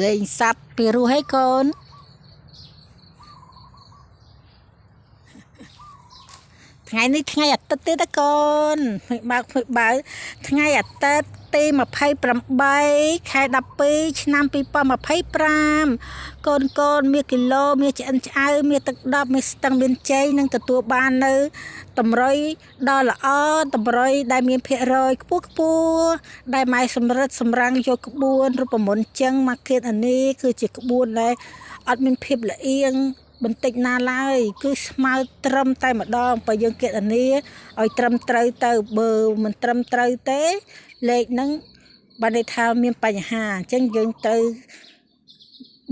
លេងសัตว์ពីរស់ឲ្យកូនថ្ងៃនេះថ្ងៃអាទិត្យទេតកូនបើថ្ងៃអាទិត្យទី28ខែ12ឆ្នាំ2025កូនមានគីឡូមានឆ្អិនឆ្អៅមានទឹកដប់មានស្ទឹងមានជ័យនឹងទទួលបាននៅតម្រុយដ៏ល្អតម្រុយដែលមានភាគរយខ្ពស់ដែលម៉ែសម្រិតសម្រាំងយកក្បួនរូបមន្តចឹងមកគិតអានេះគឺជាក្បួនដែលអត់មានភាពល្អៀងបន្តិចណាឡើយគឺស្មើត្រឹមតែម្ដងបើយើងគិតអានេះឲ្យត្រឹមត្រូវទៅបើមិនត្រឹមត្រូវទេលេខហ្នឹងបានន័យថាមានបញ្ហាអញ្ចឹងយើងត្រូវ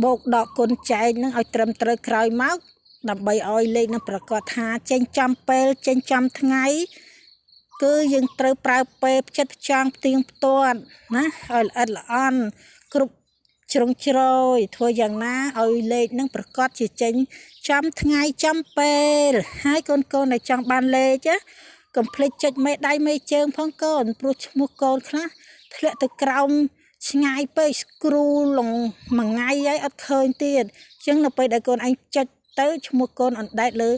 បូកដកគុណចែកហ្នឹងឲ្យត្រឹមត្រូវក្រោយមកដើម្បីឲ្យលេខហ្នឹងប្រកាសថាចេញចំពេលចេញចំថ្ងៃគឺយើងត្រូវប្រើពេលផ្ចិតផ្ចង់ផ្ទៀងផ្ទាត់ណាឲ្យល្អិតល្អន់គ្រប់ជ្រុងជ្រោយធ្វើយ៉ាងណាឲ្យលេខហ្នឹងប្រកាសជាចេញចំថ្ងៃចំពេលហើយកូនដែលចង់បានលេខកុំភ្លេចចុចមេដៃមេជើងផងកូនព្រោះឈ្មោះកូនខ្លះធ្លាក់ទៅក្រោមឆ្ងាយពេកស្គ្រូលងមួយថ្ងៃហើយអត់ឃើញទៀតអញ្ចឹងនៅពេលដែលកូនឯងចុចទៅឈ្មោះកូនអណ្ដែតលើ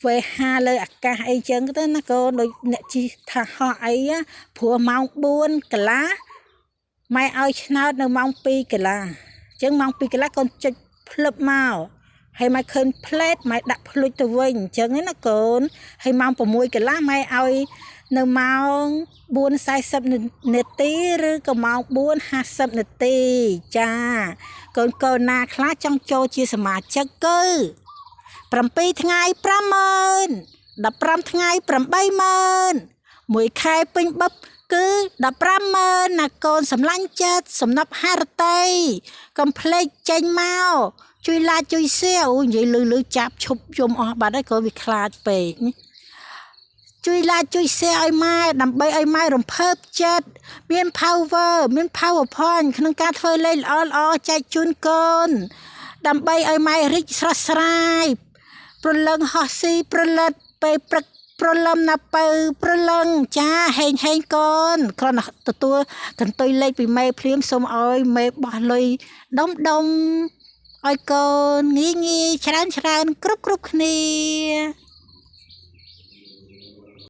វេហាលើអាកាសអីចឹងទៅណាកូនដូចអ្នកជិះថាហោះអីព្រោះម៉ោង4កន្លះម៉ែឲ្យឆ្នោតនៅម៉ោង2កន្លះអញ្ចឹងម៉ោង2កន្លះកូនចុចភ្លឹបមកហើយម៉ែឃើញផ្លេតម៉ែដាក់ភ្លុចទៅវិញអញ្ចឹងណាកូនហើយម៉ោង6កន្លះម៉ែឲ្យនៅម៉ោង4:40នាទីឬក៏ម៉ោង4:50នាទីចាកូនណាខ្លះចង់ចូលជាសមាជិកគឺ7ថ្ងៃ50000 15ថ្ងៃ80000 មួយខែពេញបឹបគឺ150,000ណាកូនសម្លាញ់ចិត្តសំណប់ហារតីកុំភ្លេចចេញមកជួយ like ជួយ share អូនិយាយលឺចាប់ឈប់យំអស់បាត់ហើយកូនវាខ្លាចពេកជួយ like ជួយ share ឲ្យម៉ែដើម្បីឲ្យម៉ែរំភើបចិត្តមាន power មាន power point ក្នុងការធ្វើលេខល្អចែកជូនកូនដើម្បីឲ្យម៉ែរីកស្រស់ស្រាយប្រលឹងហោះស៊ីប្រលិតពេលព្រឹកប្រលឹមណាពៅប្រលឹងចាហេងកូនគ្រាន់តែទទួលកន្ទុយលេខពីមេភ្លាមសូមឲ្យមេបោះលុយដុំឲ្យកូនងាយច្រើនគ្រប់គ្នា